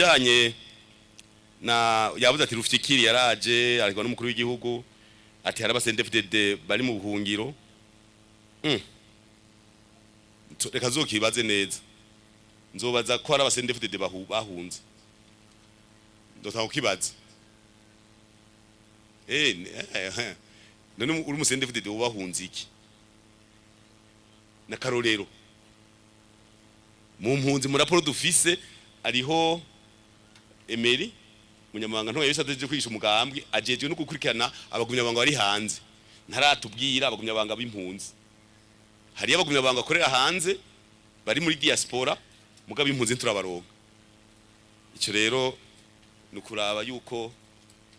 kubijanye na yavuze ati Rufikiri yaraje ariko n'umukuru w'igihugu ati hari abasendefdede bari mu buhungiro. Reka zokibaze neza. Nzobaza ko hari abasendefdede bahunze. Ndotaka kukibaza. None uri musendefdede ubahunze iki? Na karorero. Mu mpunzi mu raporo dufise ariho Emery munyamabanga nto yabisadeje kwisha umugambwe ajejwe no gukurikirana abagumyabanga bari hanze. Ntaratubwira abagumyabanga b'impunzi. Hari abagumyabanga akorera hanze bari muri diaspora mugabo impunzi turabaronka. Ico rero nukuraba yuko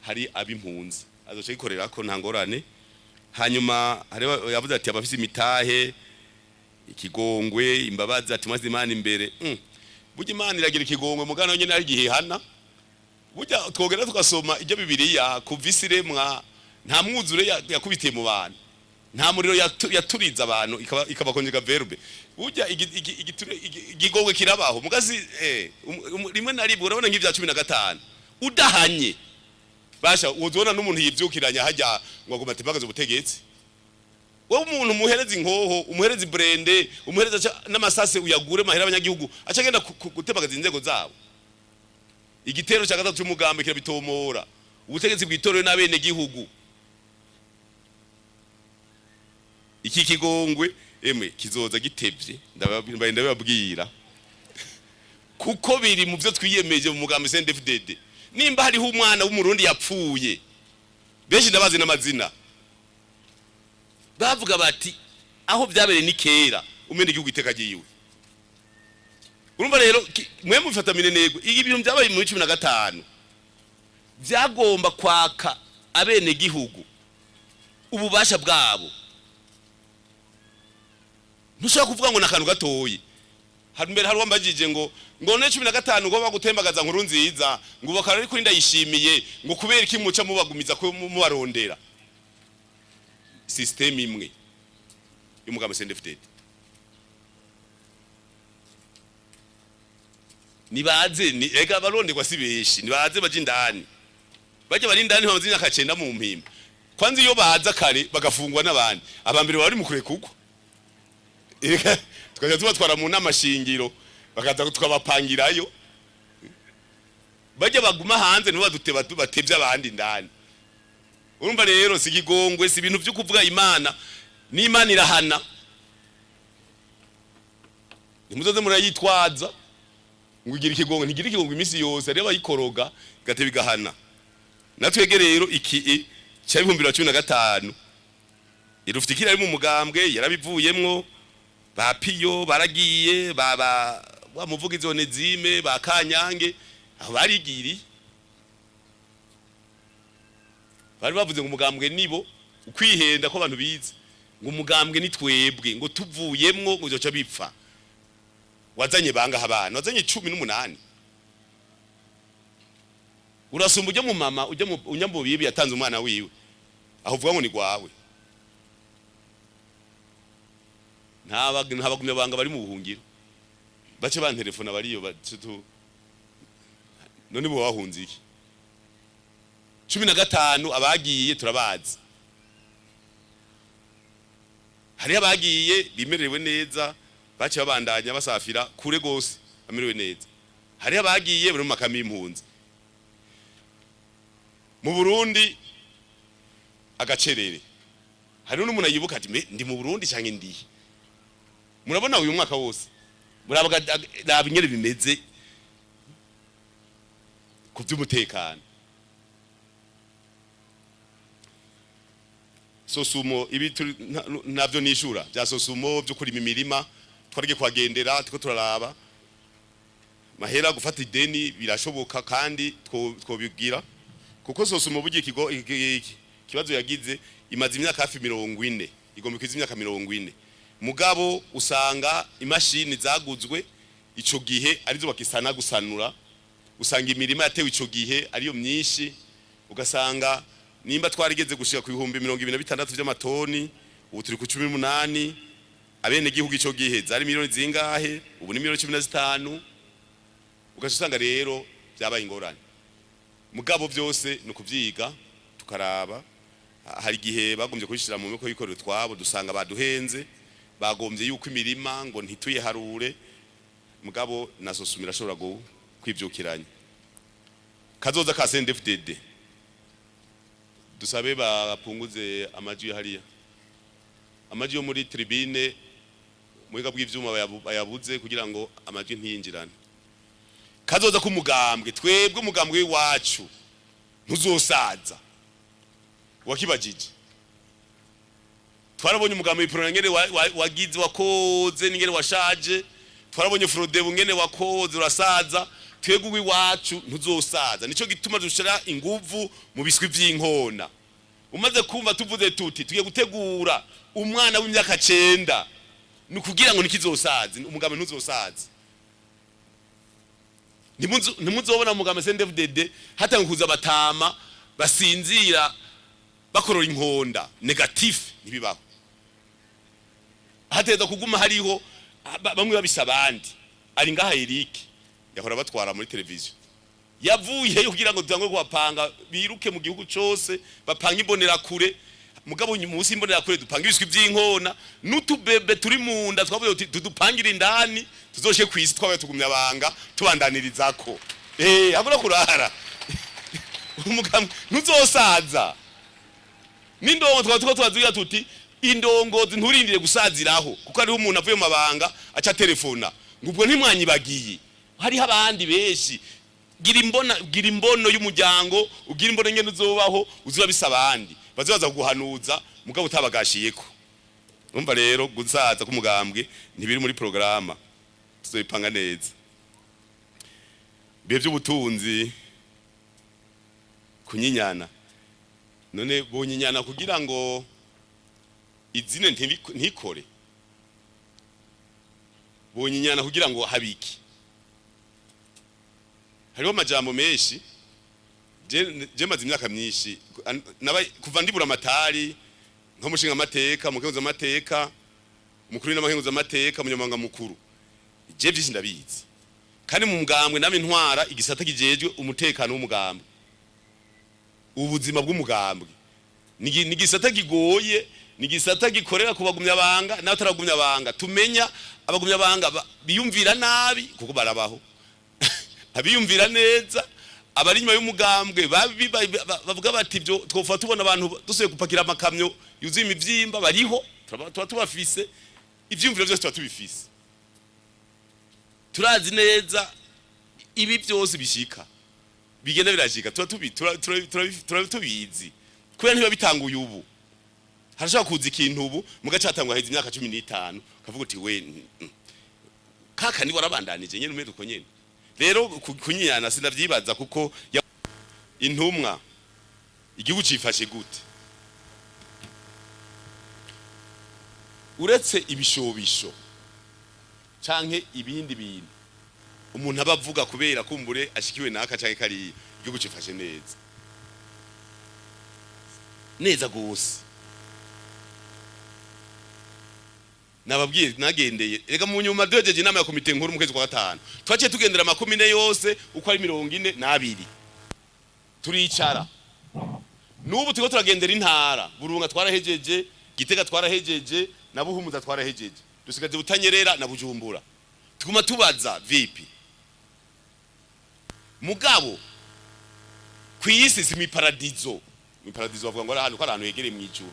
hari abimpunzi azoce gikorera ko ntangorane. Hanyuma hari yavuze ati abafise imitahe ikigongwe imbabazi ati maze Imana imbere. Burya Imana iragira ikigongwe mugano nyene ari gihehana. Burya twogera tukasoma ibyo Bibiliya kuvisiremwa nta mwuzure yakubitiye mu bantu. Nta muriro yaturiza abantu ikabakonjega verbe. Burya igigongwe kirabaho mugazi rimwe na rimwe urabona nk'ivya 15 udahanye. Basha uzona n'umuntu yivyukiranya hajya ngo gutembagaza ubutegetsi. Wowe umuntu umuhereza inkoho, umuhereza brende, umuhereza n'amasase uyagure mahera abanyagihugu acagenda gutembagaza inzego zabo. Igitero cya gatatu cy'umugambi kirabitomora. Ubutegetsi bwitorewe n'abene gihugu. Iki kigongwe kizoza gitevye ndababwira. Kuko biri mu byo twiyemeje mu mugambi CNDD-FDD. Nimba hariho umwana w'umurundi yapfuye. Benshi ndabazi n'amazina. Bavuga bati aho byabere ni kera umene igihugu itekagiye. Urumva rero mwe mufata minenego ibintu byabaye mu 15 byagomba kwaka abene gihugu ububasha bwabo. Ntushaka kuvuga ngo nakantu gatoyi. Hari mbere hari wambajije ngo ne 15 ngo bagutembagaza nkuru nziza ngo bakara ari kuri ndayishimiye ngo kubera iki muca mubagumiza ko mubarondera. System imwe y'umugambi CNDD-FDD. Nibaze ni ega baronderwa sibeshi nibaze baje indani. Baje bari indani bamazinya akacenda mu mpimba. Kwanza iyo baza kare bagafungwa n'abandi. Abambere bari mukure kuko. Ega tukaje tubatwara mu namashingiro bakaza tukabapangirayo. Baje baguma hanze nibo baduteba batevye abandi indani. Urumva rero sikigongwe si ibintu byo kuvuga Imana ni Imana irahana. Nimuzoze murayitwaza ngugira ikigongwe ntigira ikigongwe imisi yose areba yikoroga gatebe gahana. Natwege rero iki cya 2015 Rufikiri ari mu mugambwe yarabivuyemwo bapiyo baragiye baba bamuvuga izone zime bakanyange aho barigiri. Bari bavuze ngo umugambwe nibo ukwihenda ko abantu bize ngo umugambwe ni twebwe ngo tuvuyemwo ngo uzoca bipfa. Wazanye banga habana wazanye 18. Urasumba ujya mu mama ujya mu unyambubibi yatanze umwana wiwe aho uvuga ngo ni gwawe. Ntabagumye banga bari mu buhungiro bace bantelefona bariyo batutu none bo bahunze iki 15 abagiye turabazi. Hari abagiye bimerewe neza bace babandanya basafira kure gose amerewe neza. Hari abagiye bari mu makami y'impunzi. Mu Burundi agacerere. Hari n'umuntu yibuka ati ndi mu Burundi cyangwa ndi. Murabona uyu mwaka wose. Murabaga nabinyere bimeze ku by'umutekano. Sosumo ibi navyo nishura bya sosumo byo kurima imirima twarige kwagendera tiko turaraba mahera gufata ideni birashoboka kandi twobigira kuko sosumo bugiye kibazo yagize imaze imyaka hafi 40 igomba kwiza imyaka 40 mugabo usanga imashini zaguzwe ico gihe arizo bakisana gusanura usanga imirima yatewe ico gihe ariyo myinshi ugasanga nimba twarigeze gushika ku 2026 by'amatoni ubu turi ku 18 abene gihugu ico gihe zari miliyoni zingahe ubu ni miliyoni 15 ugasanga rero byabaye ingorane. Mugabo byose no kuvyiga tukaraba. Hari gihe bagombye kwishira mu miko yikorera twabo dusanga baduhenze, bagombye yuko imirima ngo ntituye harure. Mugabo nasosumira ashobora go kwivyukiranya. Kazoza ka CNDD-FDD dusabe bapunguze amaji hariya, amaji yo muri tribune muhiga bw'ivyuma bayabuze kugira ngo amaji ntiyinjirane. Kazoza ku mugambwe, twebwe umugambwe wacu ntuzosaza wakibajije. Twarabonye umugambwe w'ipirona ngene wagize wakoze n'ingene washaje, twarabonye Frodebu ngene wakoze urasaza. Twebwe iwacu ntuzosaza, nico gituma dushira inguvu mu biswi vy'inkona. Umaze kumva tuvuze tuti tugiye gutegura umwana w'imyaka 9 nukugira ngo nikizosaza, umugambe ntuzosaza. Nimuzobona umugambe CNDD-FDD hata nkuza batama basinzira bakorora inkonda negative ntibibaho. Hateza kuguma hariho bamwe babisabandi ari ngaha Eric yahora batwara muri televiziyo yavuye kugira ngo dutangwe kubapanga biruke mu gihugu cyose bapanga imbonera kure. Mugabo munsi imbonera kure dupanga ibiswi by'inkona n'utubebe turi mu nda twavuye uti tudupangira indani tuzoshe kwisi twabaye tugumya banga tubandanirizako abura kurara umugabo ntuzosaza n'indongo twazuya tuti indongozi nturindire gusaziraho kuko ari umuntu avuye mu mabanga aca telefona ngubwo ntimwanyibagiye. Hari abandi beshi gira imbono y'umuryango ugira imbono ngene uzobaho uzura bisabandi bazaza kuguhanuza mugabo utabagashiyeko. Umva rero gusaza k'umugambwe ntibiri muri programa tuzoyipanga neza. Bihe by'ubutunzi kunyinyana none bonyinyana kugira ngo izine ntikore, bonyinyana kugira ngo habiki. Hariho amajambo menshi je maze imyaka myinshi kuva ndibura amatari nko mushinga amateka mukenguza amateka umukuru n'amakenguza amateka umunyamanga mukuru je vyinshi ndabizi kandi mu mugambwe name ntwara igisata kijejwe umutekano w'umugambwe ubuzima bw'umugambwe ni gisata gigoye ni gisata gikorera kubagumya banga n'abataragumya banga tumenya abagumya banga biyumvira nabi kuko barabaho abiyumvira neza abari nyuma y'umugambwe bavuga bati byo twofa tubona abantu dusuye gupakira amakamyo yuzuye imivyimba bariho tuba tubafise ivyumviro byose tuba tubifise turazi neza ibi byose bishika bigenda birashika tuba tubizi kubera ntiba bitanguye ubu harashaka kuza ikintu ubu mugacatangwa heza imyaka 15 kavuga uti we kaka ni warabandanije nyene umeze uko nyene. Rero kunyana sinavyibaza kuko intumwa igihugu cifashe gute uretse ibishobisho canke ibindi bintu umuntu abavuga kubera kumbure ashikiwe naka canke kari igihugu cifashe neza gose. Nababwiye nagendeye rega mu nyuma dojeje inama ya komite nkuru mu kwezi kwa 5 twaciye tugendera makomine yose uko ari 42 turicara nubu tuko turagendera intara Burunga twarahejeje Gitega twarahejeje na Buhumuza twarahejeje dusigaje Butanyerera na Bujumbura tuguma tubaza vipi mugabo kwisi simi paradizo bavuga ngo ari ahantu hegereye mu ijuru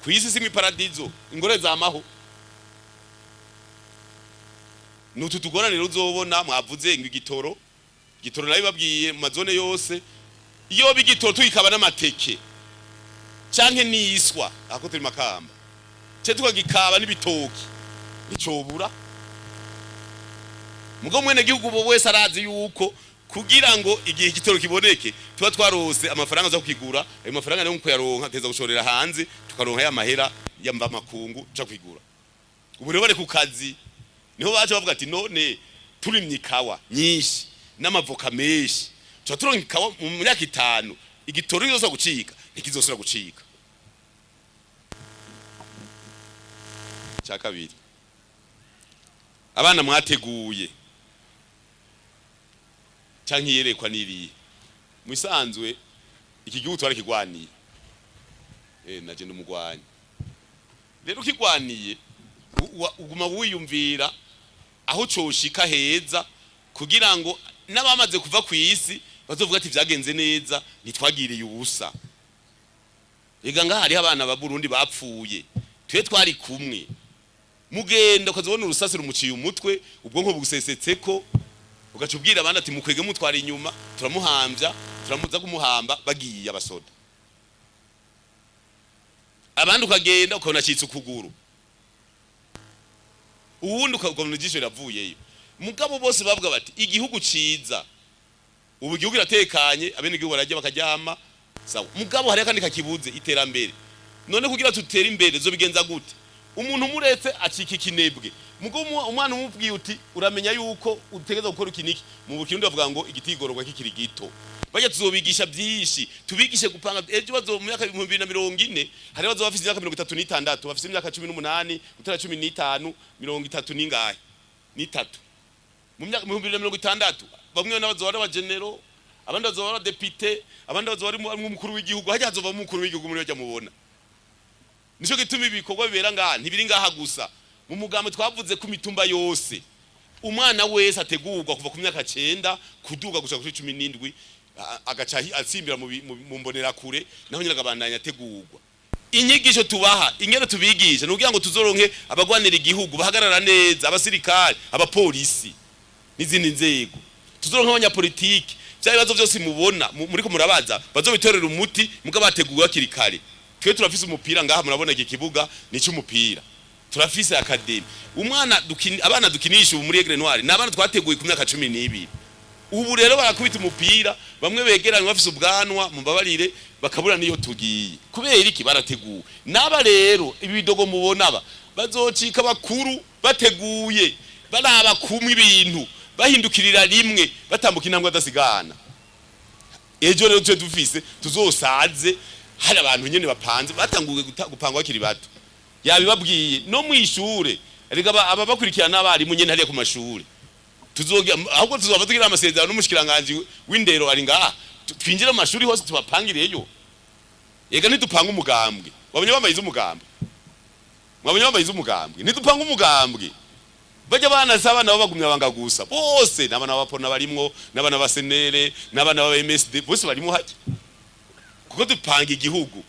kwisi simi paradizo ingore zamaho nutu tugoranira uzobona mwavuze ngo igitoro nayo babwiye mu mazone yose iyo bigitoro tuyikaba n'amateke canke niswa ako turi Makamba cyo tukagikaba n'ibitoki nicobura mugo mwene gihugu bo wese arazi yuko kugira ngo igihe igitoro kiboneke tuba twarose amafaranga zo kugura ayo mafaranga nayo kuyaronka teza gushorera hanze tukaronka ya mahera yamba makungu cyo kwigura ubu rero bari ku kazi niho baje bavuga ati none turimye ikawa nyinshi n'amavoka menshi cyo turonka ikawa mu myaka 5 igitoro yose gucika ikizosura gucika. Cya kabiri abana mwateguye canke yerekwa niriye musanzwe iki gihugu twarakigwaniye naje ndumugwanya rero ukigwaniye uguma wiyumvira aho coshika heza kugira ngo n'abamaze kuva ku isi bazovuga ati vyagenze neza nitwagiriye ubusa. Ega ngaha hariho abana ba Burundi bapfuye twe twari kumwe mugenda ukazobona urusasi rumuciye umutwe ubwonko bugusesetseko ugacubwira abandi ati mukwege mutwara inyuma turamuhambya turamuza kumuhamba bagiye abasoda abandi ukagenda ukabona citse ukuguru uwundi ukabona ijisho riravuyeyo mugabo bose bavuga bati igihugu ciza ubu igihugu iratekanye abene igihugu barajya bakaryama sawa mugabo hari kandi kakibuze iterambere none kugira tutera imbere zo bigenza gute umuntu muretse acika ikinebwe mugabo umwana umubwiye uti uramenya yuko utegeza gukora ikiniki mu Burundi bavuga ngo igitigororwa kikiri gito bajya tuzobigisha byinshi tubigishe gupanga ejo bazo mu myaka 2040 hari bazo bafite imyaka 36 bafite imyaka 18 gutara 15 30 ningahe ni 3 mu myaka 2060 bamwe n'abazo bari abagenero abandi bazo bari depite abandi bazo bari umukuru w'igihugu hajya hazova umukuru w'igihugu muri bajya mubona nico gituma ibikorwa bibera ngaha ntibiri ngaha gusa mu mugambo twavuze ku mitumba yose umwana wese ategurwa kuva ku myaka 9 kuduga gushaka kuri 17 agaca asimbira mu mbonera kure naho nyiraga bandanya ategurwa inyigisho tubaha ingene tubigisha nugira ngo tuzoronke abagwanira igihugu bahagarara neza abasirikare abapolisi n'izindi nzego tuzoronka abanyapolitiki bya bibazo byose mubona muri ko murabaza bazobitorera umuti mugabategurwa kirikare twe turafise umupira ngaha murabona iki kibuga ni cy'umupira turafise academy umwana abana dukinisha muri Aigle Noir nabana twateguye ku myaka 12 ubu rero barakubita umupira bamwe begeranye bafise ubwanwa mumbabarire bakabura niyo tugiye kubera iki barateguye naba rero ibidogo mubona aba bazocika bakuru bateguye baraba kumwe ibintu bahindukirira rimwe batambuka intambwe adasigana ejo rero tuje dufise tuzosaze hari abantu nyene bapanze batanguye gupangwa bakiri bato yabibabwiye no mwishure erega aba bakurikirana abari mu nyene hariya ku mashuri tuzogira ahubwo tuzova tugira amasezerano n'umushikiranganje w'indero ari ngaha twinjira mu mashuri hose tubapangireyo ega ntidupanga umugambwe wabonye bamayize umugambwe mwabonye bamayize umugambwe ntidupanga umugambwe bajya bana sabana babagumya banga gusa bose nabana bapona barimwo nabana basenere nabana ba MSD bose barimo haje kuko dupanga igihugu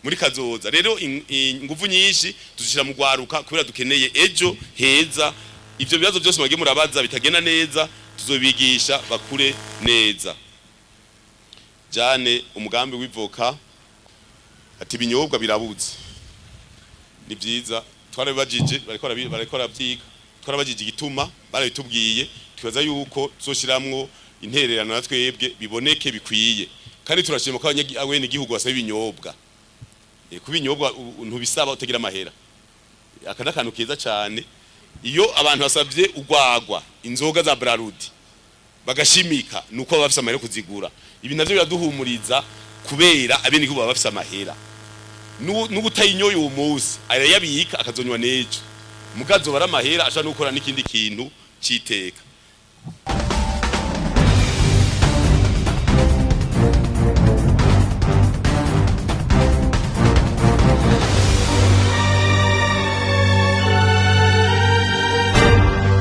muri kazoza rero ingufu nyinshi tuzishira mu gwaruka kubera dukeneye ejo heza ivyo bibazo byose bagiye murabaza bitagenda neza tuzobigisha bakure neza jane umugambi w'ivoka ati binyobwa birabuze ni byiza twarabajije bariko rabyiga twarabajije igituma barabitubwiye twibaza yuko tuzoshiramwo intererano na twebwe biboneke bikwiye kandi turashima ko abene igihugu basaba ibinyobwa kubinyobwa ntubisaba utagira amahera akana kantu keza cyane iyo abantu basabye ugwagwa inzoga za Brarudi bagashimika nuko bafise amahera kuzigura ibi navyo biraduhumuriza kubera abene igihugu bafise amahera n'ubutayinyoye uwo munsi arayabika akazonywa nejo mugazo baramahera ashaka no gukora n'ikindi kintu citeka.